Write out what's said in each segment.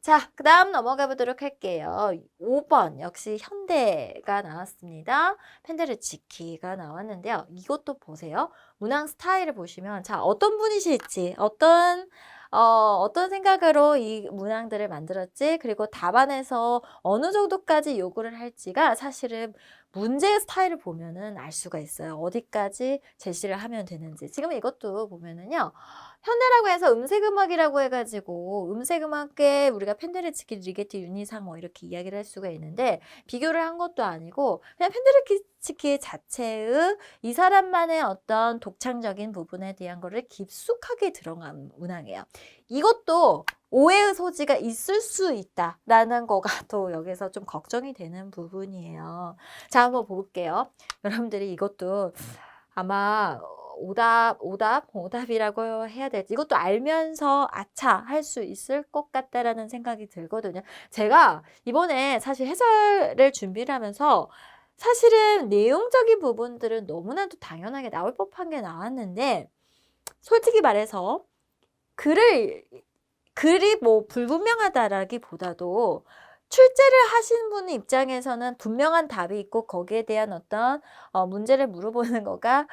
자, 그 다음 넘어가 보도록 할게요. 5번 역시 현대가 나왔습니다. 펜데르치키가 나왔는데요. 이것도 보세요. 문항 스타일을 보시면 자, 어떤 분이실지, 어떤 생각으로 이 문항들을 만들었지, 그리고 답안에서 어느 정도까지 요구를 할지가 사실은 문제 스타일을 보면은 알 수가 있어요. 어디까지 제시를 하면 되는지. 지금 이것도 보면은요. 현대라고 해서 음색음악이라고 해가지고 음색음악계 우리가 펜데르치키, 리게티, 윤희상 뭐 이렇게 이야기를 할 수가 있는데 비교를 한 것도 아니고 그냥 펜데르치키 자체의 이 사람만의 어떤 독창적인 부분에 대한 거를 깊숙하게 들어간 문항이에요. 이것도 오해의 소지가 있을 수 있다라는 거가 또 여기서 좀 걱정이 되는 부분이에요. 자, 한번 볼게요. 여러분들이 이것도 아마 오답이라고 해야 될지 이것도 알면서 아차 할 수 있을 것 같다라는 생각이 들거든요. 제가 이번에 사실 해설을 준비를 하면서 사실은 내용적인 부분들은 너무나도 당연하게 나올 법한 게 나왔는데 솔직히 말해서 글을 글이 뭐 불분명하다라기보다도 출제를 하신 분 입장에서는 분명한 답이 있고 거기에 대한 어떤 문제를 물어보는 거가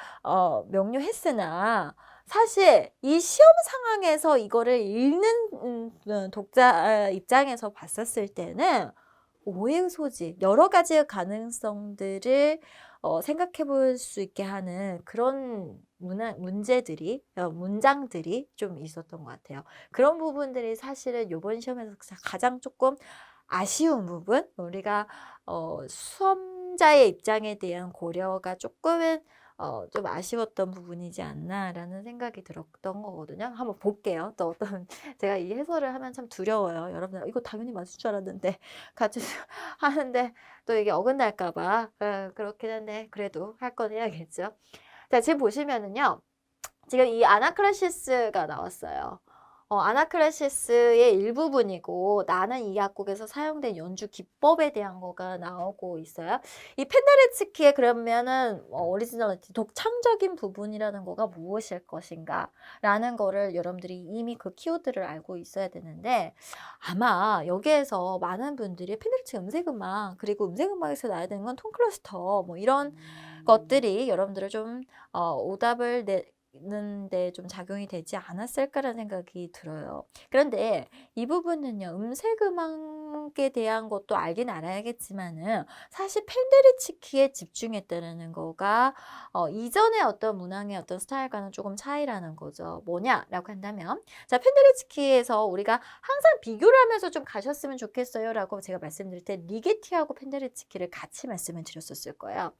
명료했으나 사실 이 시험 상황에서 이거를 읽는 독자 입장에서 봤었을 때는 오해의 소지, 여러 가지의 가능성들을 생각해 볼 수 있게 하는 그런 문제들이, 문장들이 좀 있었던 것 같아요. 그런 부분들이 사실은 이번 시험에서 가장 조금 아쉬운 부분, 우리가 수험자의 입장에 대한 고려가 조금은 좀 아쉬웠던 부분이지 않나라는 생각이 들었던 거거든요. 한번 볼게요. 또 어떤 제가 이 해설을 하면 참 두려워요. 여러분들 이거 당연히 맞을 줄 알았는데 같이 하는데 또 이게 어긋날까 봐 그렇긴 한데 그래도 할 건 해야겠죠. 자, 지금 보시면은요. 지금 이 아나클레시스가 나왔어요. 아나클레시스의 일부분이고 나는 이 약국에서 사용된 연주 기법에 대한 거가 나오고 있어요. 이 펜데르츠키의 그러면은 오리지널리티, 독창적인 부분이라는 거가 무엇일 것인가 라는 거를 여러분들이 이미 그 키워드를 알고 있어야 되는데 아마 여기에서 많은 분들이 펜데르츠키 음색음악 그리고 음색음악에서 나야 되는 건 톤클러스터 뭐 이런 것들이 여러분들을 좀 오답을 는데 좀 작용이 되지 않았을까라는 생각이 들어요. 그런데 이 부분은요. 음색음악에 대한 것도 알긴 알아야겠지만은 사실 펜데르치키에 집중했다는 거가 이전의 어떤 문항의 어떤 스타일과는 조금 차이라는 거죠. 뭐냐라고 한다면 자, 펜데르치키에서 우리가 항상 비교를 하면서 좀 가셨으면 좋겠어요라고 제가 말씀드릴 때 리게티하고 펜데르치키를 같이 말씀을 드렸었을 거예요.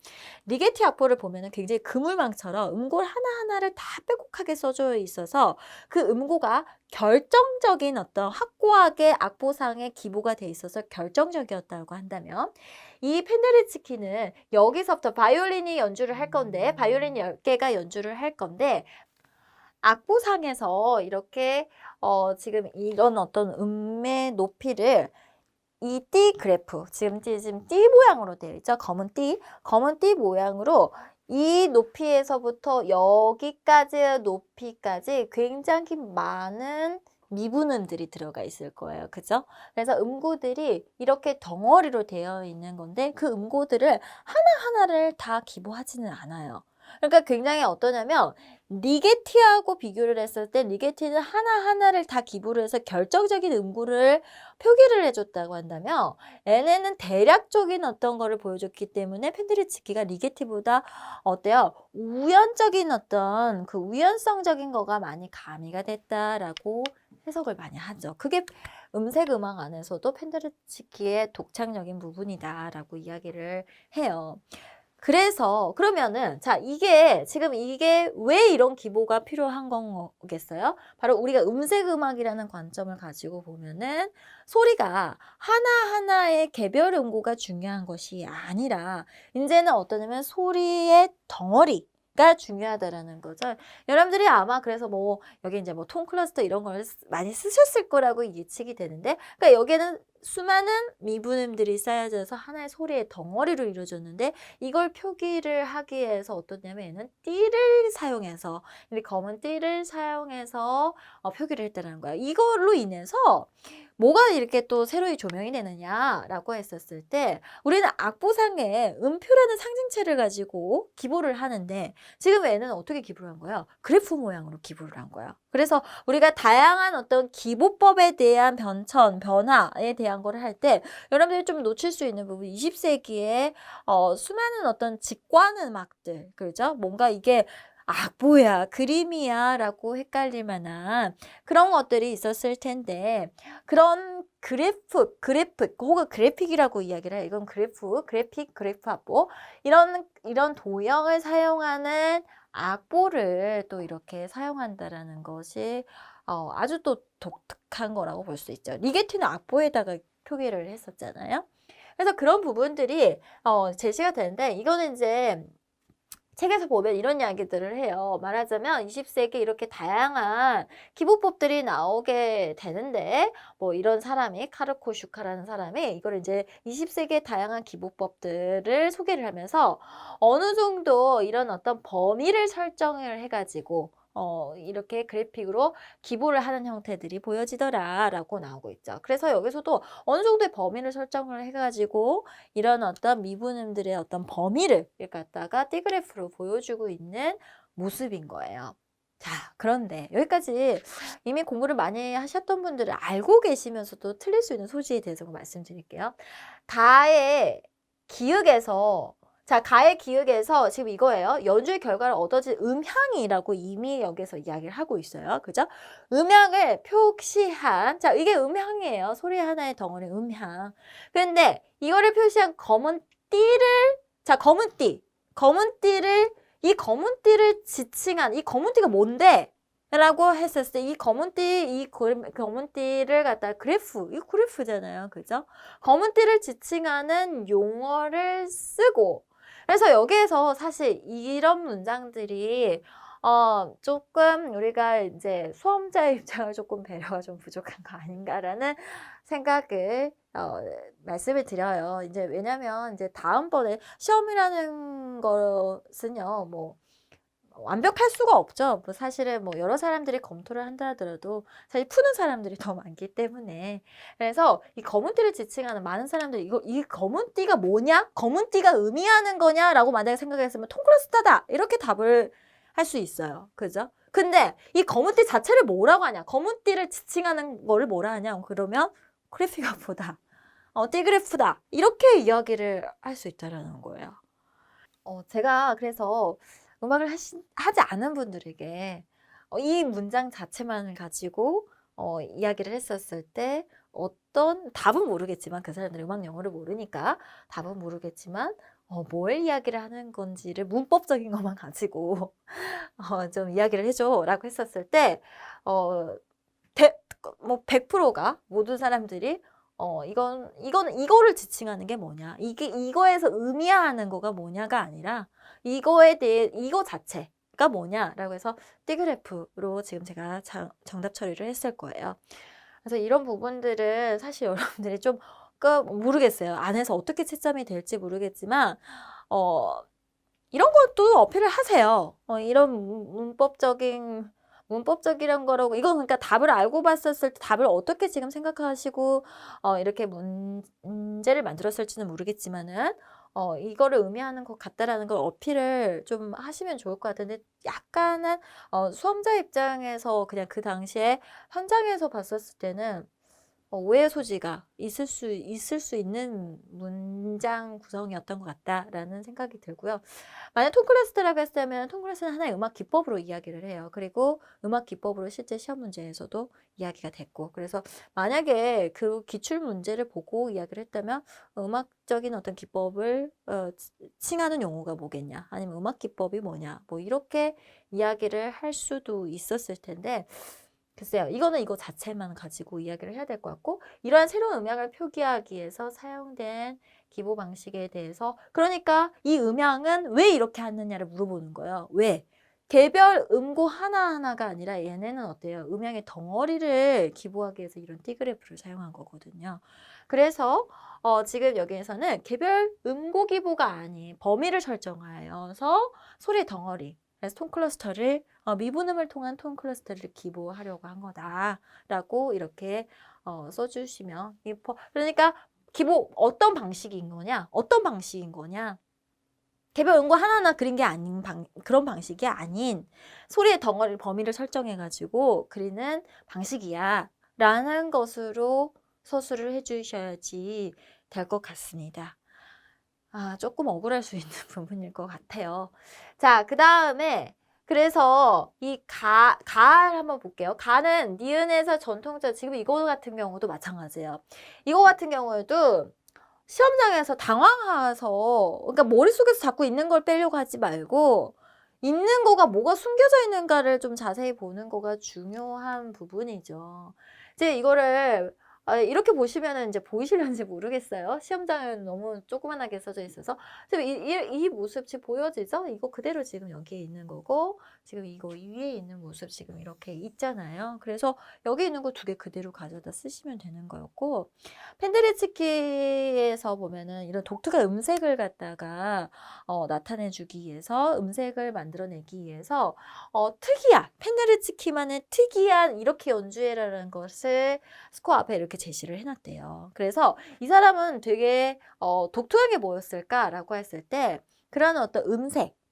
리게티 악보를 보면은 굉장히 그물망처럼 음골 하나하나를 다 빼곡하게 써져 있어서 그 음고가 결정적인 어떤 확고하게 악보상에 기보가 돼 있어서 결정적이었다고 한다면 이 펜데르치키는 여기서부터 바이올린이 연주를 할 건데 바이올린 10개가 연주를 할 건데 악보상에서 이렇게 지금 이런 어떤 음의 높이를 이 띠 그래프, 지금 띠 모양으로 되어 있죠. 검은 띠 모양으로 이 높이에서부터 여기까지의 높이까지 굉장히 많은 미분음들이 들어가 있을 거예요. 그죠? 그래서 음고들이 이렇게 덩어리로 되어 있는 건데 그 음고들을 하나하나를 다 기보하지는 않아요. 그러니까 굉장히 어떠냐면 리게티하고 비교를 했을 때 리게티는 하나하나를 다 기부를 해서 결정적인 음고를 표기를 해줬다고 한다면 얘네는 대략적인 어떤 거를 보여줬기 때문에 펜데르치키가 리게티보다 어때요? 우연적인 어떤 그 우연성적인 거가 많이 가미가 됐다라고 해석을 많이 하죠. 그게 음색 음악 안에서도 펜데르치키의 독창적인 부분이다라고 이야기를 해요. 그래서 그러면은 자 지금 이게 왜 이런 기보가 필요한 거겠어요? 바로 우리가 음색 음악이라는 관점을 가지고 보면은 소리가 하나하나의 개별 음고가 중요한 것이 아니라 이제는 어떠냐면 소리의 덩어리가 중요하다라는 거죠. 여러분들이 아마 그래서 뭐 여기 이제 뭐 톤 클러스터 이런 걸 많이 쓰셨을 거라고 예측이 되는데 그러니까 여기에는 수많은 미분음들이 쌓여져서 하나의 소리의 덩어리로 이루어졌는데 이걸 표기를 하기 위해서 어떠냐면 얘는 띠를 사용해서 검은 띠를 사용해서 표기를 했다는 거예요. 이걸로 인해서 뭐가 이렇게 또 새로이 조명이 되느냐라고 했었을 때 우리는 악보상에 음표라는 상징체를 가지고 기보를 하는데 지금 얘는 어떻게 기보를 한 거예요? 그래프 모양으로 기보를 한 거예요. 그래서 우리가 다양한 어떤 기보법에 대한 변화에 대한 거를 할 때 여러분들이 좀 놓칠 수 있는 부분 20세기에 수많은 어떤 직관 음악들 그죠? 뭔가 이게 악보야, 그림이야 라고 헷갈릴 만한 그런 것들이 있었을 텐데 그런 그래프 혹은 그래픽이라고 이야기를 해요. 이건 그래프 악보 이런 도형을 사용하는 악보를 또 이렇게 사용한다라는 것이 아주 또 독특한 거라고 볼 수 있죠. 리게티는 악보에다가 표기를 했었잖아요. 그래서 그런 부분들이 제시가 되는데 이거는 이제 책에서 보면 이런 이야기들을 해요. 말하자면 20세기 이렇게 다양한 기보법들이 나오게 되는데 뭐 이런 사람이 카르코 슈카라는 사람이 이걸 이제 20세기의 다양한 기보법들을 소개를 하면서 어느 정도 이런 어떤 범위를 설정을 해가지고 이렇게 그래픽으로 기보를 하는 형태들이 보여지더라라고 나오고 있죠. 그래서 여기서도 어느 정도의 범위를 설정을 해가지고 이런 어떤 미분음들의 어떤 범위를 갖다가 띠그래프로 보여주고 있는 모습인 거예요. 자, 그런데 여기까지 이미 공부를 많이 하셨던 분들은 알고 계시면서도 틀릴 수 있는 소지에 대해서 말씀드릴게요. 가의 기역에서 가의 기역에서 지금 이거예요. 연주의 결과를 얻어진 음향이라고 이미 여기서 이야기를 하고 있어요. 그죠? 음향을 표시한, 이게 음향이에요. 소리 하나의 덩어리 음향. 그런데 이거를 표시한 검은 띠를, 검은 띠를, 이 검은 띠를 지칭한, 이 검은 띠가 뭔데? 라고 했었을 때, 이 검은 띠를 갖다가 이거 그래프잖아요. 그죠? 검은 띠를 지칭하는 용어를 쓰고, 그래서 여기에서 사실 이런 문장들이 조금 우리가 이제 수험자의 입장을 조금 배려가 좀 부족한 거 아닌가라는 생각을 말씀을 드려요. 이제 왜냐면 이제 다음번에 시험이라는 것은요, 뭐 완벽할 수가 없죠. 뭐 사실은 뭐 여러 사람들이 검토를 한다 하더라도 사실 푸는 사람들이 더 많기 때문에 그래서 이 검은 띠를 지칭하는 많은 사람들이 이 검은 띠가 뭐냐? 검은 띠가 의미하는 거냐라고 만약에 생각했으면 통클러스타다 이렇게 답을 할 수 있어요. 그죠? 근데 이 검은 띠 자체를 뭐라고 하냐? 검은 띠를 지칭하는 거를 뭐라 하냐? 그러면 그래픽아보다 띠그래프다 이렇게 이야기를 할 수 있다라는 거예요. 제가 그래서 음악을 하지 않은 분들에게 이 문장 자체만을 가지고 이야기를 했었을 때 어떤 답은 모르겠지만 그 사람들이 음악 영어를 모르니까 답은 모르겠지만 뭘 이야기를 하는 건지를 문법적인 것만 가지고 좀 이야기를 해줘라고 했었을 때 뭐 100%가 모든 사람들이 이거를 지칭하는 게 뭐냐 이거에서 의미하는 거가 뭐냐가 아니라 이거에 대해 이거 자체가 뭐냐라고 해서 띠그래프로 지금 제가 정답 처리를 했을 거예요. 그래서 이런 부분들은 사실 여러분들이 좀 모르겠어요. 안에서 어떻게 채점이 될지 모르겠지만 이런 것도 어필을 하세요. 이런 문법적이란 거라고 이건 그러니까 답을 알고 봤었을 때 답을 어떻게 지금 생각하시고 이렇게 문제를 만들었을지는 모르겠지만은 이거를 의미하는 것 같다라는 걸 어필을 좀 하시면 좋을 것 같은데 약간은 수험자 입장에서 그냥 그 당시에 현장에서 봤었을 때는 오해 소지가 있을 수 있는 문장 구성이었던 것 같다라는 생각이 들고요. 만약 톤클래스라고 했다면 톤클래스는 하나의 음악 기법으로 이야기를 해요. 그리고 음악 기법으로 실제 시험 문제에서도 이야기가 됐고 그래서 만약에 그 기출 문제를 보고 이야기를 했다면 음악적인 어떤 기법을 칭하는 용어가 뭐겠냐 아니면 음악 기법이 뭐냐 뭐 이렇게 이야기를 할 수도 있었을 텐데 글쎄요. 이거는 이거 자체만 가지고 이야기를 해야 될 것 같고 이러한 새로운 음향을 표기하기 위해서 사용된 기보 방식에 대해서 그러니까 이 음향은 왜 이렇게 하느냐를 물어보는 거예요. 왜? 개별 음고 하나하나가 아니라 얘네는 어때요? 음향의 덩어리를 기보하기 위해서 이런 띠그래프를 사용한 거거든요. 그래서 지금 여기에서는 개별 음고 기보가 아닌 범위를 설정하여서 소리의 덩어리 그래서 톤 클러스터를 미분음을 통한 톤 클러스터를 기보하려고 한 거다라고 이렇게 써주시면 그러니까 기본 어떤 방식인 거냐? 어떤 방식인 거냐? 개별 음고 하나하나 그린 게 아닌 그런 방식이 아닌 소리의 덩어리 범위를 설정해가지고 그리는 방식이야 라는 것으로 서술을 해주셔야지 될 것 같습니다. 조금 억울할 수 있는 부분일 것 같아요. 자, 그 다음에 그래서 이 가를 한번 볼게요. 가는 니은에서 전통적 지금 이거 같은 경우도 마찬가지예요. 이거 같은 경우에도 시험장에서 당황해서 그러니까 머릿속에서 자꾸 있는 걸 빼려고 하지 말고 있는 거가 뭐가 숨겨져 있는가를 좀 자세히 보는 거가 중요한 부분이죠. 이제 이거를 이렇게 보시면은 이제 보이실런지 모르겠어요. 시험장은 너무 조그만하게 써져 있어서. 지금 이 모습 지금 보여지죠? 이거 그대로 지금 여기에 있는 거고, 지금 이거 위에 있는 모습 지금 이렇게 있잖아요. 그래서 여기 있는 거 두 개 그대로 가져다 쓰시면 되는 거였고, 펜데리츠키에서 보면은 이런 독특한 음색을 갖다가 나타내주기 위해서, 음색을 만들어내기 위해서 특이한, 펜데리츠키만의 특이한 이렇게 연주해라는 것을 스코어 앞에 이렇게 제시를 해놨대요. 그래서 이 사람은 되게 독특한 게 뭐였을까라고 했을 때 그런 어떤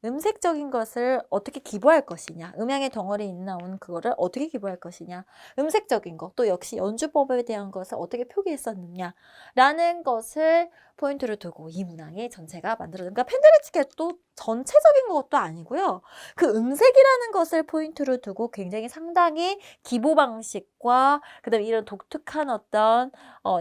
음색적인 것을 어떻게 기부할 것이냐, 음향의 덩어리 나오는 그거를 어떻게 기부할 것이냐, 음색적인 것, 또 역시 연주법에 대한 것을 어떻게 표기했었느냐라는 것을 포인트로 두고 이 문항이 전체가 만들어진, 그러니까 펜데리츠키가 또 전체적인 것도 아니고요. 그 음색이라는 것을 포인트로 두고 굉장히 상당히 기보 방식과 그다음에 이런 독특한 어떤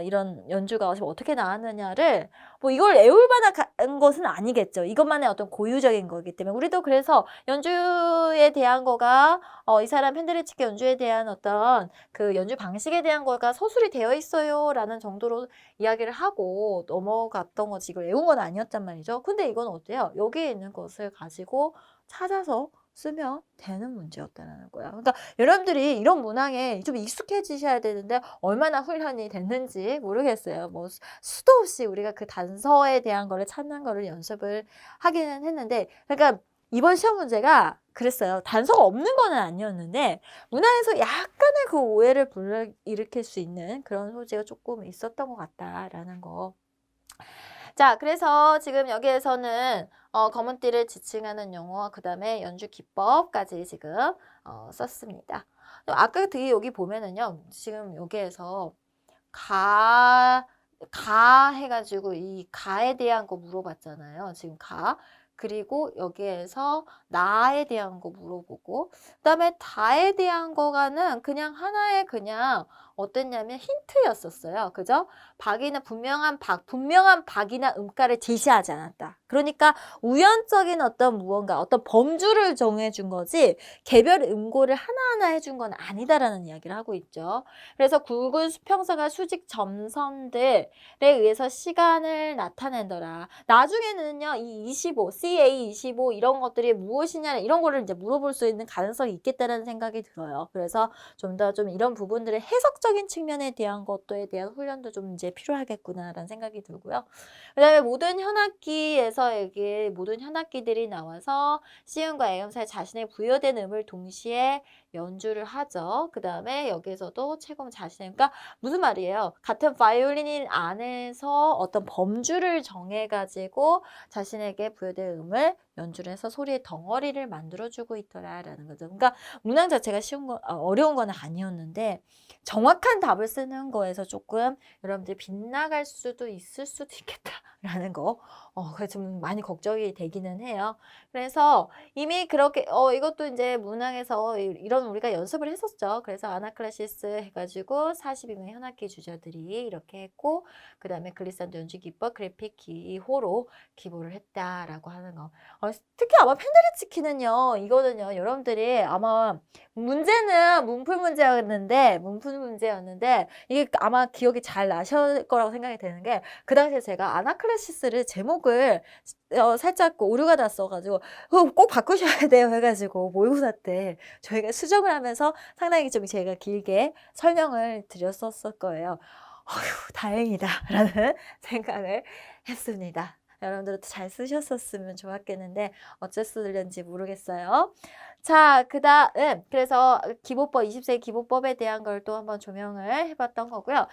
이런 연주가 어떻게 나왔느냐를 뭐 이걸 애울 만한 것은 아니겠죠. 이것만의 어떤 고유적인 거기 때문에 우리도 그래서 연주에 대한 거가 이 사람 펜데리츠키 연주에 대한 어떤 그 연주 방식에 대한 거가 서술이 되어 있어요라는 정도로 이야기를 하고 넘어갔던 거지 이걸 외운 건 아니었단 말이죠. 근데 이건 어때요? 여기에 있는 것을 가지고 찾아서 쓰면 되는 문제였다는 거야. 그러니까 여러분들이 이런 문항에 좀 익숙해지셔야 되는데 얼마나 훈련이 됐는지 모르겠어요. 뭐 수도 없이 우리가 그 단서에 대한 거를 찾는 거를 연습을 하기는 했는데, 그러니까 이번 시험 문제가 그랬어요. 단서가 없는 건 아니었는데 문항에서 약간의 그 오해를 불러일으킬 수 있는 그런 소지가 조금 있었던 것 같다라는 거. 자, 그래서 지금 여기에서는 검은띠를 지칭하는 용어, 그 다음에 연주 기법까지 지금 썼습니다. 아까 되게 여기 보면은요, 지금 여기에서 가 해가지고 이 가에 대한 거 물어봤잖아요. 지금 가. 그리고 여기에서 나에 대한 거 물어보고, 그 다음에 다에 대한 거가는 그냥 하나의 그냥 어땠냐면 힌트였었어요. 그죠? 박이나 분명한 박이나 음가를 제시하지 않았다. 그러니까 우연적인 어떤 무언가, 어떤 범주를 정해준 거지 개별 음고를 하나하나 해준 건 아니다라는 이야기를 하고 있죠. 그래서 굵은 수평선과 수직 점선들에 의해서 시간을 나타낸더라. 나중에는요, 이 25, CA25 이런 것들이 무엇이냐 이런 거를 이제 물어볼 수 있는 가능성이 있겠다라는 생각이 들어요. 그래서 좀 더 좀 이런 부분들의 해석적인 측면에 대한 것도에 대한 훈련도 좀 이제 필요하겠구나라는 생각이 들고요. 그다음에 모든 현악기에서 여기 모든 현악기들이 나와서 C음과 A음 사이 자신의 부여된 음을 동시에 연주를 하죠. 그 다음에 여기에서도 채공 자신의, 그러니까 무슨 말이에요? 같은 바이올린 안에서 어떤 범주를 정해가지고 자신에게 부여된 음을 연주를 해서 소리의 덩어리를 만들어주고 있더라라는 거죠. 그러니까 문항 자체가 어려운 건 아니었는데 정확한 답을 쓰는 거에서 조금 여러분들이 빗나갈 수도 있을 수도 있겠다라는 거. 그게 좀 많이 걱정이 되기는 해요. 그래서 이미 그렇게 이것도 이제 문항에서 이런 우리가 연습을 했었죠. 그래서 아나클라시스 해가지고 42명의 현악기 주자들이 이렇게 했고, 그 다음에 글리산도 연주 기법, 그래픽 기호로 기보를 했다라고 하는 거. 특히 아마 펜데리츠키는요, 이거는요, 여러분들이 아마 문제는 문풀 문제였는데 이게 아마 기억이 잘 나실 거라고 생각이 되는 게 그 당시에 제가 아나클라시스를 제목을 살짝 오류가 났어가지고 꼭 바꾸셔야 돼요 해가지고 모의고사 때 저희가 수정을 하면서 상당히 좀 제가 길게 설명을 드렸었을 거예요. 어휴, 다행이다 라는 생각을 했습니다. 여러분들도 잘 쓰셨었으면 좋았겠는데 어째서는지 모르겠어요. 자, 그다음 그래서 기보법 20세 기보법에 대한 걸 또 한번 조명을 해봤던 거고요.